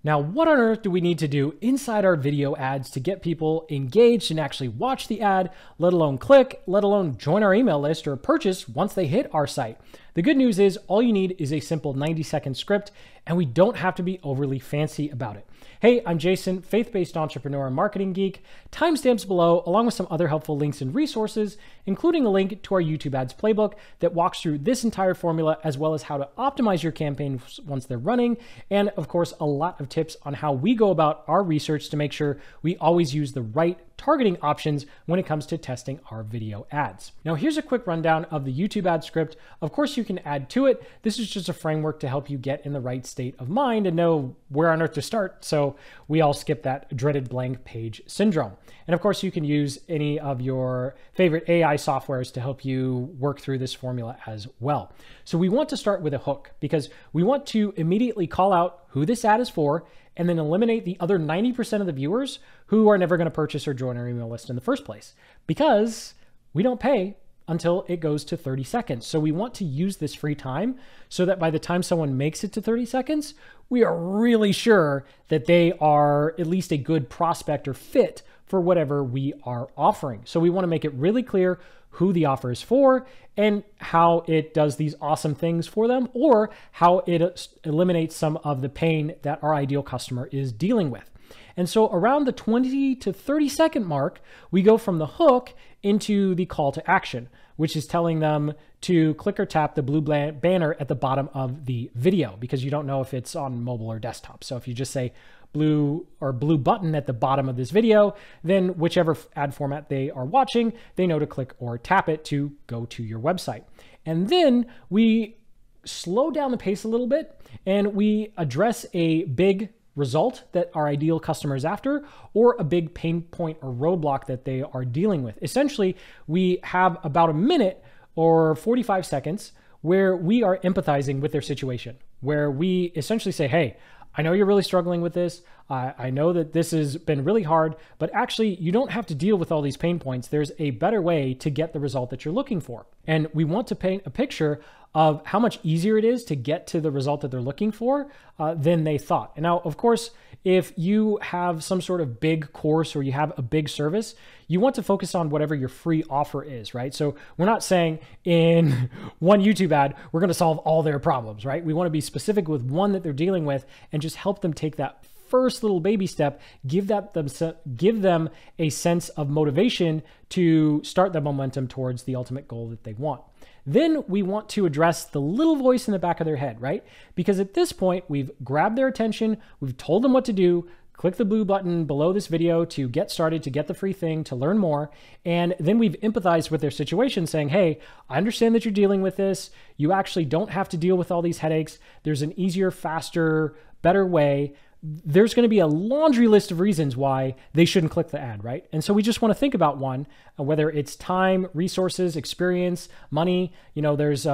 Now, what on earth do we need to do inside our video ads to get people engaged and actually watch the ad, let alone click, let alone join our email list or purchase once they hit our site? The good news is all you need is a simple 90-second script, and we don't have to be overly fancy about it. Hey, I'm Jason, faith-based entrepreneur and marketing geek. Timestamps below, along with some other helpful links and resources, including a link to our YouTube ads playbook that walks through this entire formula, as well as how to optimize your campaigns once they're running, and of course, a lot of tips on how we go about our research to make sure we always use the right targeting options when it comes to testing our video ads. Now, here's a quick rundown of the YouTube ad script. Of course, you can add to it. This is just a framework to help you get in the right state of mind and know where on earth to start, so we all skip that dreaded blank page syndrome. And of course, you can use any of your favorite AI softwares to help you work through this formula as well. So we want to start with a hook because we want to immediately call out who this ad is for and then eliminate the other 90% of the viewers who are never going to purchase or join our email list in the first place, because we don't pay until it goes to 30 seconds. So we want to use this free time so that by the time someone makes it to 30 seconds, we are really sure that they are at least a good prospect or fit for whatever we are offering. So we want to make it really clear who the offer is for and how it does these awesome things for them, or how it eliminates some of the pain that our ideal customer is dealing with. And so around the 20 to 30 second mark, we go from the hook into the call to action, which is telling them to click or tap the blue banner at the bottom of the video, because you don't know if it's on mobile or desktop. So if you just say blue button at the bottom of this video, then whichever ad format they are watching, they know to click or tap it to go to your website. And then we slow down the pace a little bit and we address a big result that our ideal customer is after, or a big pain point or roadblock that they are dealing with. Essentially, we have about a minute or 45 seconds where we are empathizing with their situation, where we essentially say, hey, I know you're really struggling with this. I know that this has been really hard, but actually you don't have to deal with all these pain points. There's a better way to get the result that you're looking for. And we want to paint a picture of how much easier it is to get to the result that they're looking for than they thought. And now, of course, if you have some sort of big course or you have a big service, you want to focus on whatever your free offer is, right? So we're not saying in one YouTube ad, we're going to solve all their problems, right? We want to be specific with one that they're dealing with and just help them take that first little baby step, give them a sense of motivation to start the momentum towards the ultimate goal that they want. Then we want to address the little voice in the back of their head, right? Because at this point, we've grabbed their attention, we've told them what to do, click the blue button below this video to get started, to get the free thing, to learn more. And then we've empathized with their situation saying, hey, I understand that you're dealing with this. You actually don't have to deal with all these headaches. There's an easier, faster, better way. There's going to be a laundry list of reasons why they shouldn't click the ad, right? And so we just want to think about one, whether it's time, resources, experience, money. You know, there's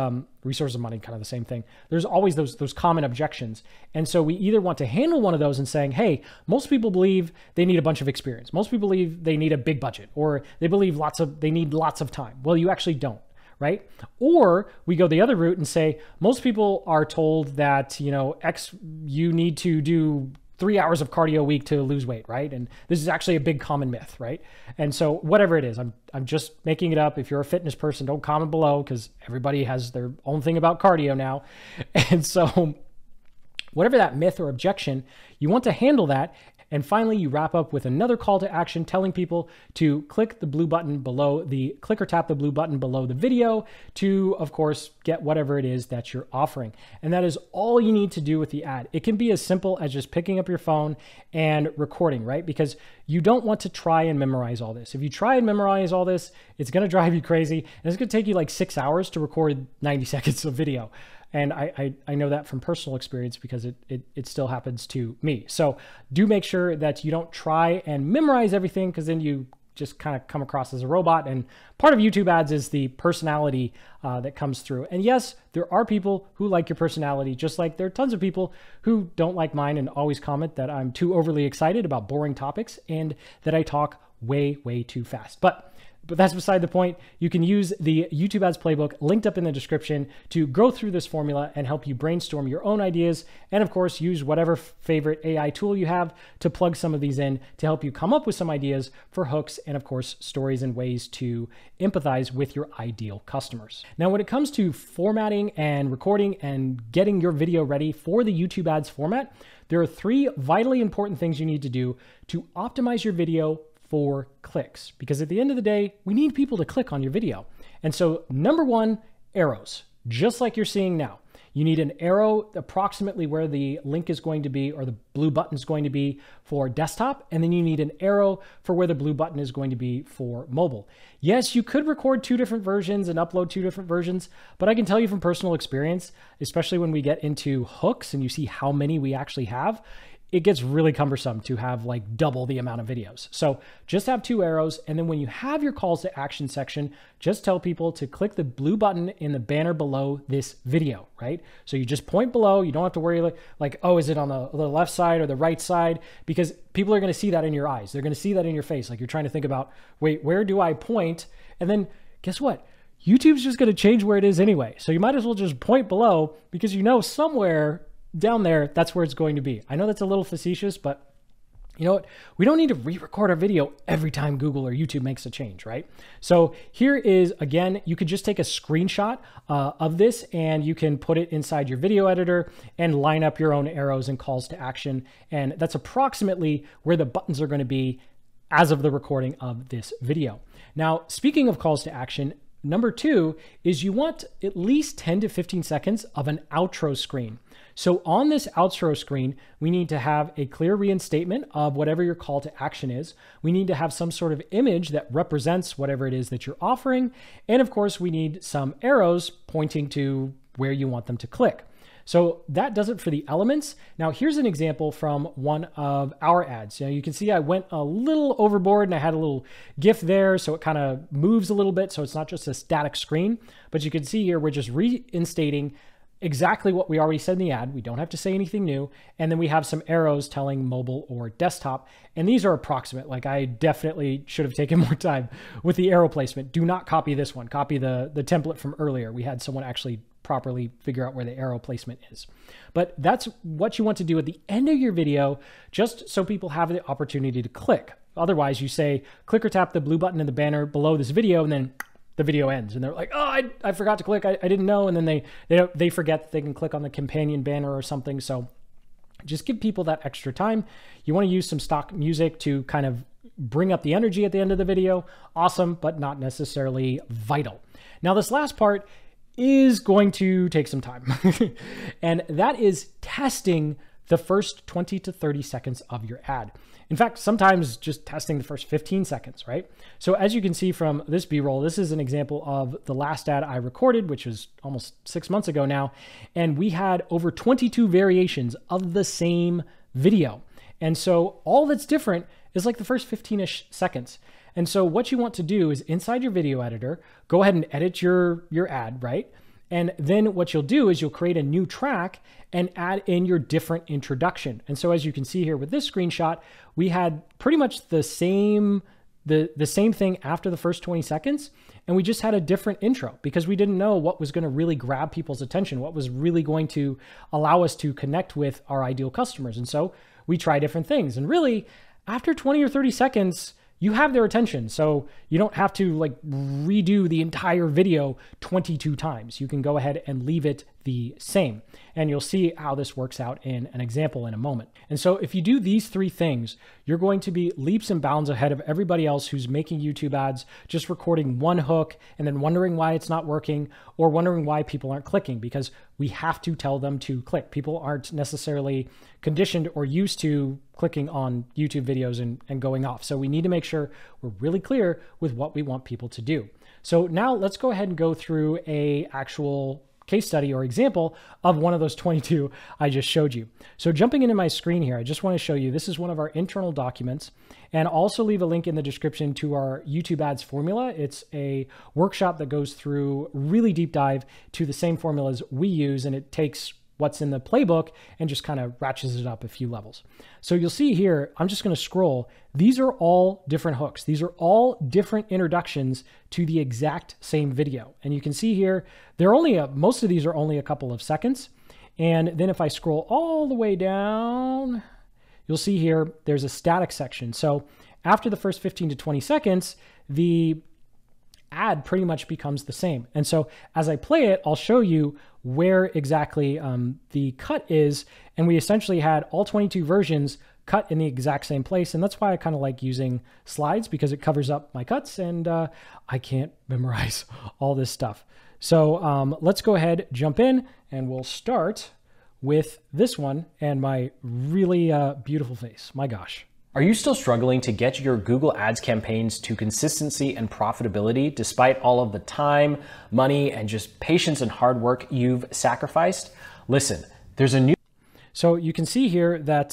resources and money, kind of the same thing. There's always those common objections. And so we either want to handle one of those and saying, hey, most people believe they need a bunch of experience. Most people believe they need a big budget, or they believe they need lots of time. Well, you actually don't. Right? Or we go the other route and say, most people are told that, you know, you need to do 3 hours of cardio a week to lose weight, right? And this is actually a big common myth, right? And so whatever it is, I'm just making it up. If you're a fitness person, don't comment below, because everybody has their own thing about cardio now. And so whatever that myth or objection, you want to handle that. And finally, you wrap up with another call to action telling people to click the blue button below click or tap the blue button below the video to, of course, get whatever it is that you're offering. And that is all you need to do with the ad. It can be as simple as just picking up your phone and recording, right? Because you don't want to try and memorize all this. If you try and memorize all this, it's going to drive you crazy. And it's going to take you like 6 hours to record 90 seconds of video. And I know that from personal experience because it still happens to me. So do make sure that you don't try and memorize everything, because then you just kind of come across as a robot. And part of YouTube ads is the personality that comes through. And yes, there are people who like your personality, just like there are tons of people who don't like mine and always comment that I'm too overly excited about boring topics and that I talk way, way too fast. But But that's beside the point. You can use the YouTube Ads Playbook linked up in the description to go through this formula and help you brainstorm your own ideas. And of course, use whatever favorite AI tool you have to plug some of these in to help you come up with some ideas for hooks and of course, stories and ways to empathize with your ideal customers. Now, when it comes to formatting and recording and getting your video ready for the YouTube Ads format, there are 3 vitally important things you need to do to optimize your video for clicks, because at the end of the day, we need people to click on your video. And so number 1, arrows, just like you're seeing now. You need an arrow approximately where the link is going to be, or the blue button is going to be for desktop. And then you need an arrow for where the blue button is going to be for mobile. Yes, you could record 2 different versions and upload 2 different versions, but I can tell you from personal experience, especially when we get into hooks and you see how many we actually have, it gets really cumbersome to have like double the amount of videos. So just have 2 arrows. And then when you have your calls to action section, just tell people to click the blue button in the banner below this video, right? So you just point below. You don't have to worry like, oh, is it on the left side or the right side? Because people are going to see that in your eyes. They're going to see that in your face. Like you're trying to think about, wait, where do I point? And then guess what? YouTube's just going to change where it is anyway. So you might as well just point below, because you know somewhere down there, that's where it's going to be. I know that's a little facetious, but you know what? We don't need to re-record our video every time Google or YouTube makes a change, right? So here is, again, you could just take a screenshot of this and you can put it inside your video editor and line up your own arrows and calls to action. And that's approximately where the buttons are going to be as of the recording of this video. Now, speaking of calls to action, number 2 is you want at least 10 to 15 seconds of an outro screen. So on this outro screen, we need to have a clear reinstatement of whatever your call to action is. We need to have some sort of image that represents whatever it is that you're offering. And of course, we need some arrows pointing to where you want them to click. So that does it for the elements. Now here's an example from one of our ads. You can see I went a little overboard and I had a little GIF there, so it kind of moves a little bit, so it's not just a static screen. But you can see here, we're just reinstating exactly what we already said in the ad. We don't have to say anything new. And then we have some arrows telling mobile or desktop. And these are approximate. Like I definitely should have taken more time with the arrow placement. Do not copy this one. Copy the template from earlier. We had someone actually properly figure out where the arrow placement is. But that's what you want to do at the end of your video, just so people have the opportunity to click. Otherwise, you say, click or tap the blue button in the banner below this video, and then the video ends and they're like, oh, I forgot to click. I didn't know. And then they forget that they can click on the companion banner or something. So just give people that extra time. You want to use some stock music to kind of bring up the energy at the end of the video. Awesome, but not necessarily vital. Now, this last part is going to take some time. And that is testing the first 20 to 30 seconds of your ad. In fact, sometimes just testing the first 15 seconds, right? So as you can see from this B-roll, this is an example of the last ad I recorded, which was almost 6 months ago now. And we had over 22 variations of the same video. And so all that's different is like the first 15-ish seconds. And so what you want to do is inside your video editor, go ahead and edit your ad, right? And then what you'll do is you'll create a new track and add in your different introduction. And so as you can see here with this screenshot, we had pretty much the same thing after the first 20 seconds. And we just had a different intro because we didn't know what was going to really grab people's attention, what was really going to allow us to connect with our ideal customers. And so we try different things. And really, after 20 or 30 seconds, you have their attention. So you don't have to like redo the entire video 22 times. You can go ahead and leave it the same. And you'll see how this works out in an example in a moment. And so if you do these 3 things, you're going to be leaps and bounds ahead of everybody else who's making YouTube ads, just recording one hook and then wondering why it's not working or wondering why people aren't clicking, because we have to tell them to click. People aren't necessarily conditioned or used to clicking on YouTube videos and going off. So we need to make sure we're really clear with what we want people to do. So now let's go ahead and go through a actual case study or example of one of those 22 I just showed you. So jumping into my screen here, I just want to show you, this is one of our internal documents, and also leave a link in the description to our YouTube ads formula. It's a workshop that goes through really deep dive to the same formulas we use, and it takes what's in the playbook and just kind of ratchets it up a few levels. So you'll see here, I'm just going to scroll. These are all different hooks. These are all different introductions to the exact same video. And you can see here, most of these are only a couple of seconds. And then if I scroll all the way down, you'll see here, there's a static section. So after the first 15 to 20 seconds, the ad pretty much becomes the same. And so as I play it, I'll show you where exactly the cut is. And we essentially had all 22 versions cut in the exact same place. And that's why I kind of like using slides, because it covers up my cuts and I can't memorize all this stuff. So let's go ahead, jump in, and we'll start with this one and my really beautiful face. My gosh. Are you still struggling to get your Google Ads campaigns to consistency and profitability despite all of the time, money, and just patience and hard work you've sacrificed? Listen, there's a new... So you can see here that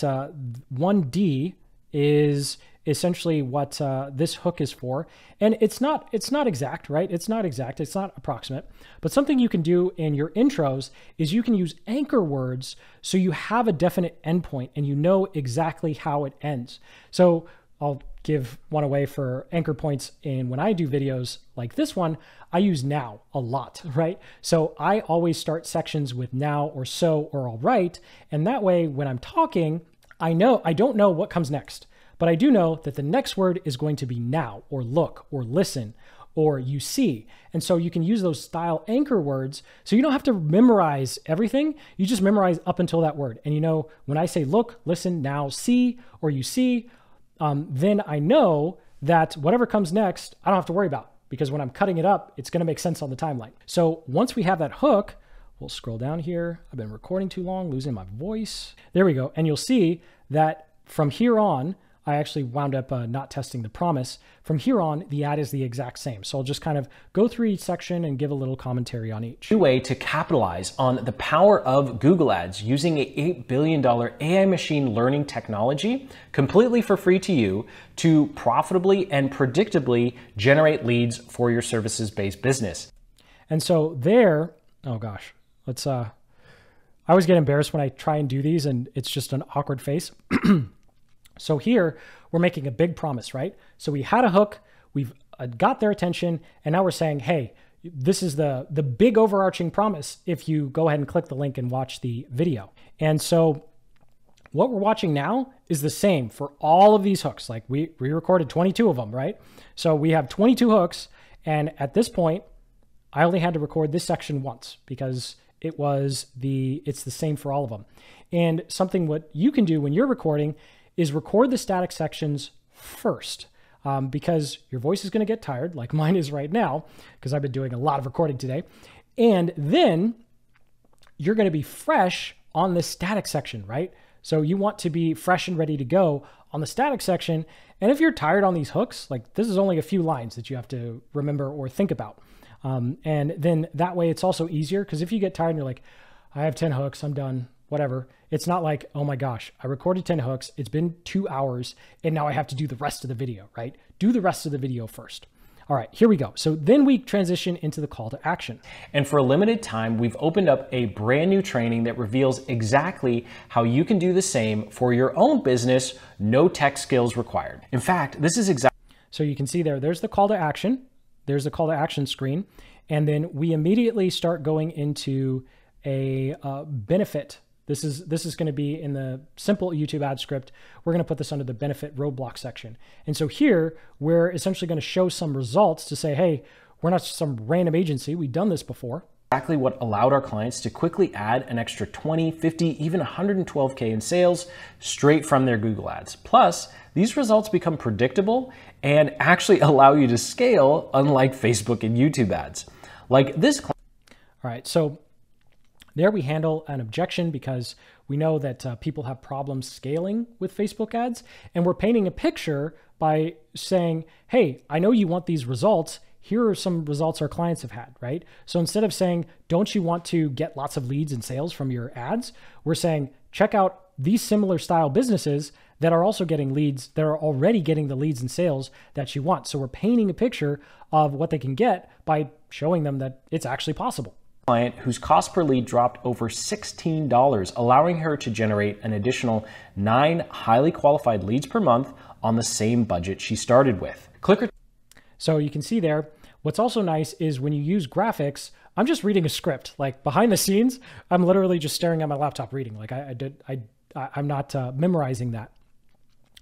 1D is essentially what this hook is for. And it's not exact, right? It's not exact, it's not approximate, but something you can do in your intros is you can use anchor words so you have a definite endpoint and you know exactly how it ends. So I'll give one away for anchor points. And when I do videos like this one, I use now a lot, right? So I always start sections with now or so or all right. And that way, when I'm talking, I don't know what comes next. But I do know that the next word is going to be now, or look, or listen, or you see. And so you can use those style anchor words. So you don't have to memorize everything. You just memorize up until that word. And you know, when I say look, listen, now, see, or you see, then I know that whatever comes next, I don't have to worry about, because when I'm cutting it up, it's going to make sense on the timeline. So once we have that hook, we'll scroll down here. I've been recording too long, losing my voice. There we go. And you'll see that from here on, I actually wound up not testing the promise. From here on, the ad is the exact same. So I'll just kind of go through each section and give a little commentary on each. New way to capitalize on the power of Google Ads using an $8 billion AI machine learning technology completely for free to you to profitably and predictably generate leads for your services-based business. And so there, oh gosh, let's, I always get embarrassed when I try and do these and it's just an awkward face. So here we're making a big promise, right? So we had a hook, we've got their attention, and now we're saying, hey, this is the big overarching promise if you go ahead and click the link and watch the video. And so what we're watching now is the same for all of these hooks. Like we recorded 22 of them, right? So we have 22 hooks. And at this point, I only had to record this section once because it's the same for all of them. And something what you can do when you're recording is record the static sections first, because your voice is going to get tired, like mine is right now, because I've been doing a lot of recording today. And then you're going to be fresh on the static section, right? So you want to be fresh and ready to go on the static section. And if you're tired on these hooks, like this is only a few lines that you have to remember or think about. And then that way it's also easier, because if you get tired and you're like, I have 10 hooks, I'm done, whatever. It's not like, oh my gosh, I recorded 10 hooks. It's been 2 hours and now I have to do the rest of the video, right? Do the rest of the video first. All right, here we go. So then we transition into the call to action. And for a limited time, we've opened up a brand new training that reveals exactly how you can do the same for your own business, no tech skills required. In fact, this is exactly... So you can see there's the call to action. There's the call to action screen. And then we immediately start going into a benefit. This is going to be in the simple YouTube ad script. We're going to put this under the benefit roadblock section. And so here we're essentially going to show some results to say, hey, we're not some random agency. We've done this before. Exactly what allowed our clients to quickly add an extra 20, 50, even 112K in sales straight from their Google ads. Plus, these results become predictable and actually allow you to scale, unlike Facebook and YouTube ads. Like this. All right, so there we handle an objection because we know that people have problems scaling with Facebook ads, and we're painting a picture by saying, hey, I know you want these results. Here are some results our clients have had, right? So instead of saying, don't you want to get lots of leads and sales from your ads? We're saying, check out these similar style businesses that are also getting leads, that are already getting the leads and sales that you want. So we're painting a picture of what they can get by showing them that it's actually possible. Client whose cost per lead dropped over $16, allowing her to generate an additional 9 highly qualified leads per month on the same budget she started with. So you can see there, what's also nice is when you use graphics, I'm just reading a script. Like behind the scenes, I'm literally just staring at my laptop reading. Like I'm not memorizing that.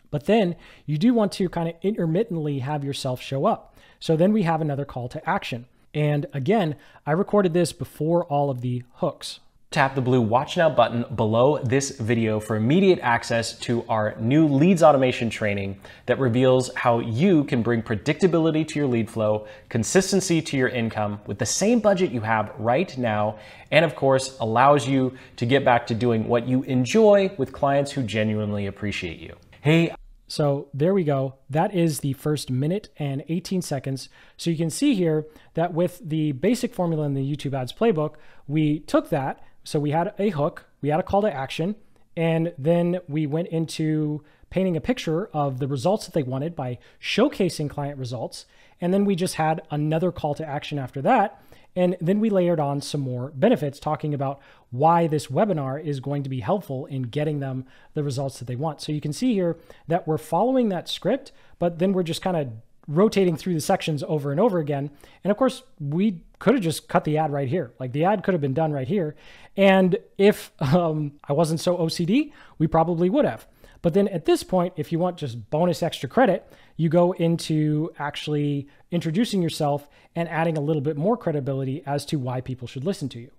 But then you do want to kind of intermittently have yourself show up. So then we have another call to action. And again, I recorded this before all of the hooks. Tap the blue Watch Now button below this video for immediate access to our new leads automation training that reveals how you can bring predictability to your lead flow, consistency to your income with the same budget you have right now, and of course, allows you to get back to doing what you enjoy with clients who genuinely appreciate you. Hey, so there we go. That is the first minute and 18 seconds. So you can see here that with the basic formula in the YouTube ads playbook, we took that. So we had a hook, we had a call to action, and then we went into painting a picture of the results that they wanted by showcasing client results. And then we just had another call to action after that. And then we layered on some more benefits, talking about why this webinar is going to be helpful in getting them the results that they want. So you can see here that we're following that script, but then we're just kind of rotating through the sections over and over again. And of course, we could have just cut the ad right here. Like the ad could have been done right here. And if I wasn't so OCD, we probably would have. But then at this point, if you want just bonus extra credit, you go into actually introducing yourself and adding a little bit more credibility as to why people should listen to you.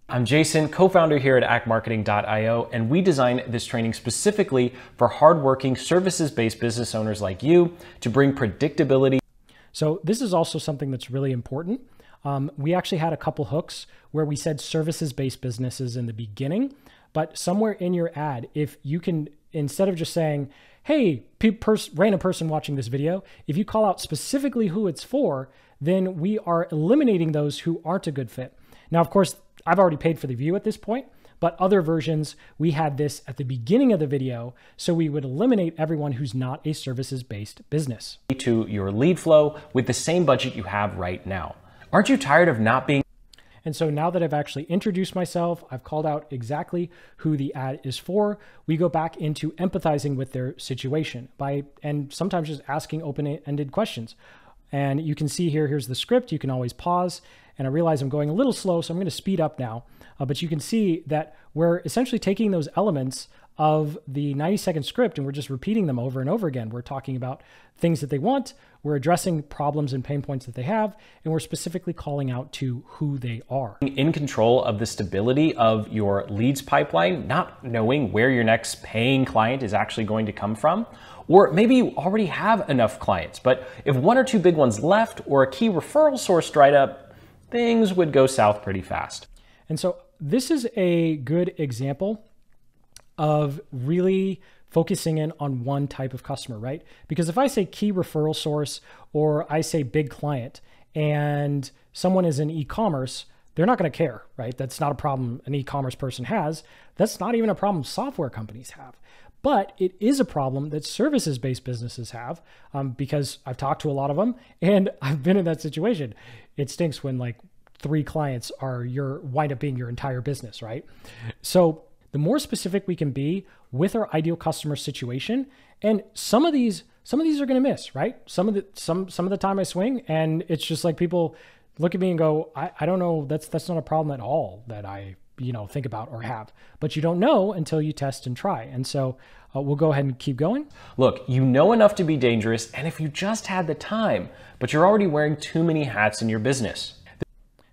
I'm Jason, co-founder here at actmarketing.io, and we designed this training specifically for hardworking, services-based business owners like you to bring predictability. So this is also something that's really important. We actually had a couple hooks where we said services-based businesses in the beginning, but somewhere in your ad, if you can, instead of just saying, hey, random person watching this video, if you call out specifically who it's for, then we are eliminating those who aren't a good fit. Now, of course, I've already paid for the view at this point, but other versions, we had this at the beginning of the video, so we would eliminate everyone who's not a services-based business. To your lead flow with the same budget you have right now. Aren't you tired of not being? And so now that I've actually introduced myself, I've called out exactly who the ad is for, we go back into empathizing with their situation and sometimes just asking open-ended questions. And you can see here, here's the script. You can always pause. And I realize I'm going a little slow, so I'm going to speed up now. But you can see that we're essentially taking those elements of the 90-second script and we're just repeating them over and over again. We're talking about things that they want, we're addressing problems and pain points that they have, and we're specifically calling out to who they are. In control of the stability of your leads pipeline, not knowing where your next paying client is actually going to come from. Or maybe you already have enough clients, but if one or two big ones left or a key referral source dried up, things would go south pretty fast. And so this is a good example of really focusing in on one type of customer, right? Because if I say key referral source or I say big client and someone is in e-commerce, they're not going to care, right? That's not a problem an e-commerce person has. That's not even a problem software companies have. But it is a problem that services-based businesses have because I've talked to a lot of them and I've been in that situation. It stinks when like 3 clients are wind up being your entire business, right? So the more specific we can be with our ideal customer situation, and some of these are going to miss, right? Some of the time I swing and it's just like people look at me and go, I don't know, that's not a problem at all that I think about or have, but you don't know until you test and try. And so we'll go ahead and keep going. Look, you know enough to be dangerous, and if you just had the time, but you're already wearing too many hats in your business.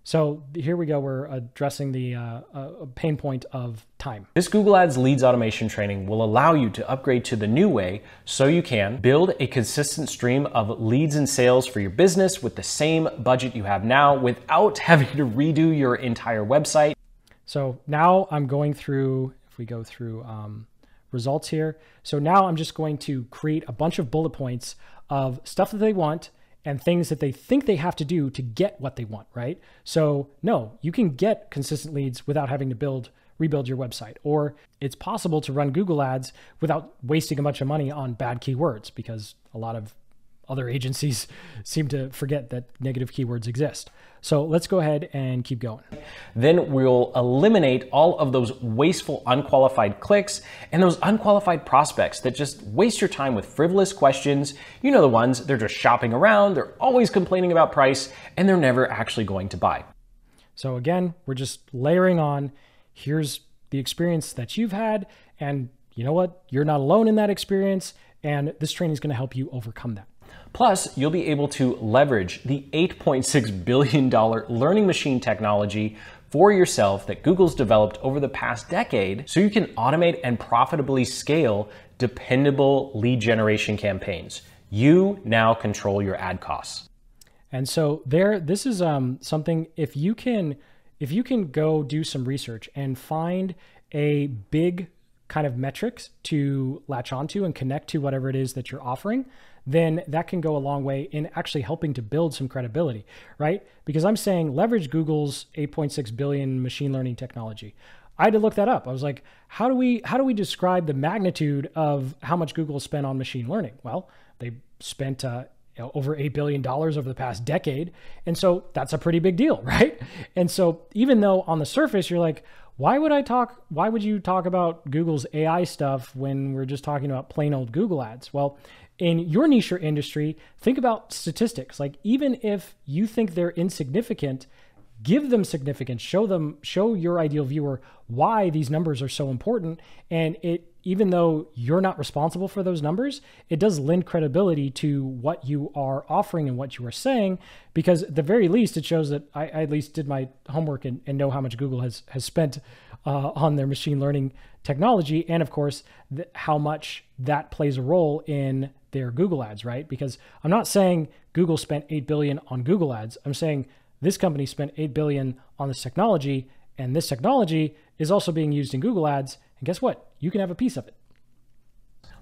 So here we go. We're addressing the pain point of time. This Google Ads leads automation training will allow you to upgrade to the new way so you can build a consistent stream of leads and sales for your business with the same budget you have now without having to redo your entire website. So now I'm going through, if we go through results here. So now I'm just going to create a bunch of bullet points of stuff that they want and things that they think they have to do to get what they want, right? So no, you can get consistent leads without having to rebuild your website, or it's possible to run Google Ads without wasting a bunch of money on bad keywords, because a lot of other agencies seem to forget that negative keywords exist. So let's go ahead and keep going. Then we'll eliminate all of those wasteful, unqualified clicks and those unqualified prospects that just waste your time with frivolous questions. You know the ones, they're just shopping around, they're always complaining about price, and they're never actually going to buy. So again, we're just layering on, here's the experience that you've had, and you know what? You're not alone in that experience, and this training is going to help you overcome that. Plus, you'll be able to leverage the $8.6 billion learning machine technology for yourself that Google's developed over the past decade so you can automate and profitably scale dependable lead generation campaigns. You now control your ad costs. And so this is something, if you can go do some research and find a big kind of metrics to latch onto and connect to whatever it is that you're offering, then that can go a long way in actually helping to build some credibility, right? Because I'm saying leverage Google's 8.6 billion machine learning technology. I had to look that up. I was like, how do we describe the magnitude of how much Google spent on machine learning? Well, they spent over $8 billion over the past decade. And so that's a pretty big deal, right? And so even though on the surface, you're like, why would you talk about Google's AI stuff when we're just talking about plain old Google ads? Well, in your niche or industry, think about statistics. Like even if you think they're insignificant, give them significance, show your ideal viewer why these numbers are so important. And even though you're not responsible for those numbers, it does lend credibility to what you are offering and what you are saying, because at the very least, it shows that I at least did my homework and know how much Google has spent on their machine learning technology. And of course, how much that plays a role in their Google ads, right? Because I'm not saying Google spent $8 billion on Google ads. I'm saying this company spent $8 billion on this technology, and this technology is also being used in Google ads. And guess what? You can have a piece of it.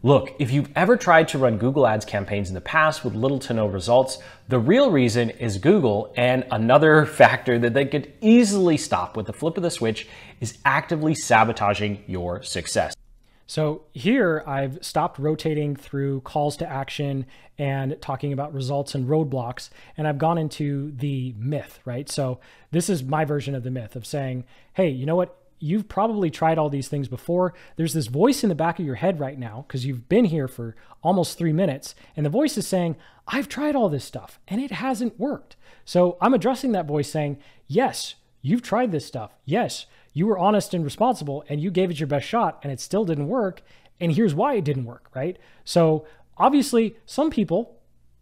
Look, if you've ever tried to run Google Ads campaigns in the past with little to no results, the real reason is Google, and another factor that they could easily stop with the flip of the switch is actively sabotaging your success. So here I've stopped rotating through calls to action and talking about results and roadblocks, and I've gone into the myth, right? So this is my version of the myth of saying, hey, you know what? You've probably tried all these things before. There's this voice in the back of your head right now because you've been here for almost 3 minutes, and the voice is saying, I've tried all this stuff and it hasn't worked. So I'm addressing that voice saying, yes, you've tried this stuff. Yes, you were honest and responsible and you gave it your best shot and it still didn't work. And here's why it didn't work, right? So obviously some people,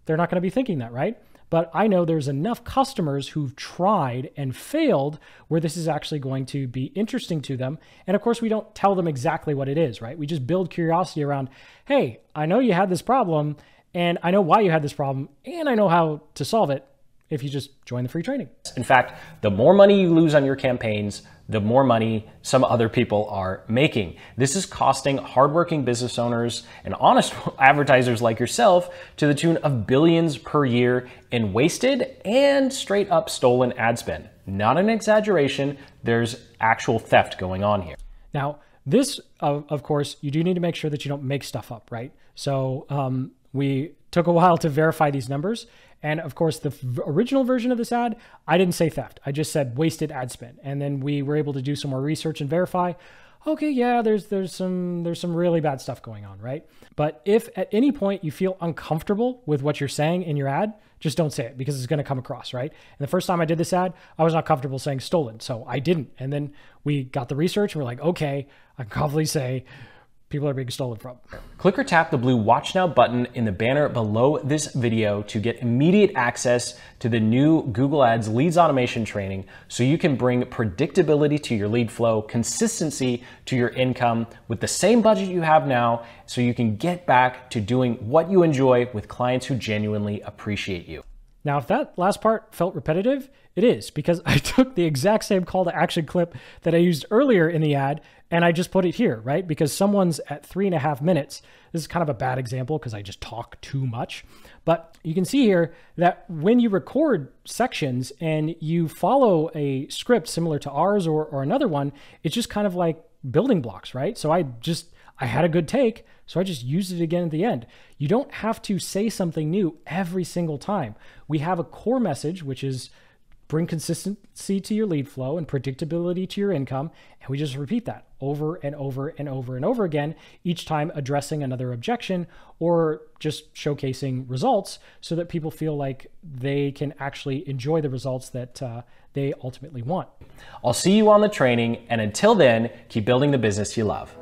they're not going to be thinking that, right? But I know there's enough customers who've tried and failed where this is actually going to be interesting to them. And of course, we don't tell them exactly what it is, right? We just build curiosity around, hey, I know you had this problem and I know why you had this problem and I know how to solve it if you just join the free training. In fact, the more money you lose on your campaigns, the more money some other people are making. This is costing hardworking business owners and honest advertisers like yourself to the tune of billions per year in wasted and straight up stolen ad spend. Not an exaggeration, there's actual theft going on here. Now, this, of course, you do need to make sure that you don't make stuff up, right? So we took a while to verify these numbers. And of course, the original version of this ad, I didn't say theft. I just said wasted ad spend. And then we were able to do some more research and verify, okay, yeah, there's some really bad stuff going on, right? But if at any point you feel uncomfortable with what you're saying in your ad, just don't say it because it's going to come across, right? And the first time I did this ad, I was not comfortable saying stolen, so I didn't. And then we got the research and we're like, okay, I can confidently say people are being stolen from. Click or tap the blue Watch Now button in the banner below this video to get immediate access to the new Google Ads leads automation training so you can bring predictability to your lead flow, consistency to your income with the same budget you have now so you can get back to doing what you enjoy with clients who genuinely appreciate you. Now, if that last part felt repetitive, it is because I took the exact same call to action clip that I used earlier in the ad and I just put it here, right? Because someone's at 3.5 minutes. This is kind of a bad example because I just talk too much. But you can see here that when you record sections and you follow a script similar to ours or another one, it's just kind of like building blocks, right? So I had a good take. So I just used it again at the end. You don't have to say something new every single time. We have a core message, which is bring consistency to your lead flow and predictability to your income. And we just repeat that over and over and over and over again, each time addressing another objection or just showcasing results so that people feel like they can actually enjoy the results that they ultimately want. I'll see you on the training. And until then, keep building the business you love.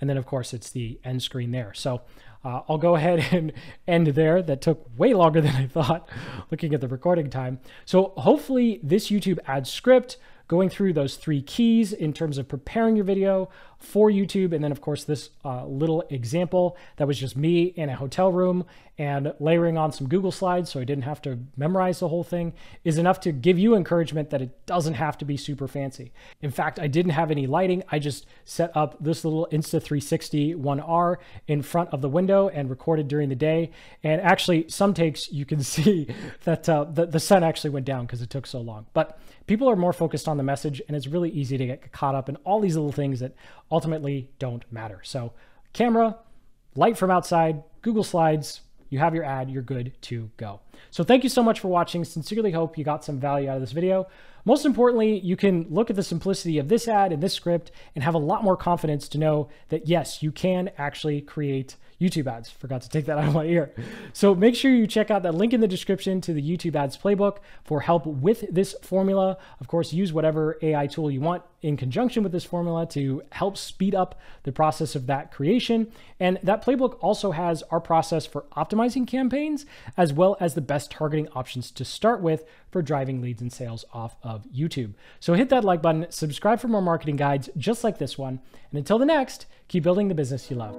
And then of course it's the end screen there. So I'll go ahead and end there. That took way longer than I thought looking at the recording time. So hopefully this YouTube ad script, going through those 3 keys in terms of preparing your video for YouTube. And then of course this little example that was just me in a hotel room and layering on some Google slides so I didn't have to memorize the whole thing is enough to give you encouragement that it doesn't have to be super fancy. In fact, I didn't have any lighting. I just set up this little Insta360 1R in front of the window and recorded during the day. And actually some takes you can see that the sun actually went down because it took so long. But people are more focused on the message and it's really easy to get caught up in all these little things that ultimately don't matter. So camera, light from outside, Google Slides, you have your ad, you're good to go. So thank you so much for watching. Sincerely hope you got some value out of this video. Most importantly, you can look at the simplicity of this ad and this script and have a lot more confidence to know that yes, you can actually create YouTube ads. Forgot to take that out of my ear. So make sure you check out that link in the description to the YouTube ads playbook for help with this formula. Of course, use whatever AI tool you want in conjunction with this formula to help speed up the process of that creation. And that playbook also has our process for optimizing campaigns, as well as the best targeting options to start with for driving leads and sales off of YouTube. So hit that like button, subscribe for more marketing guides just like this one. And until the next, keep building the business you love.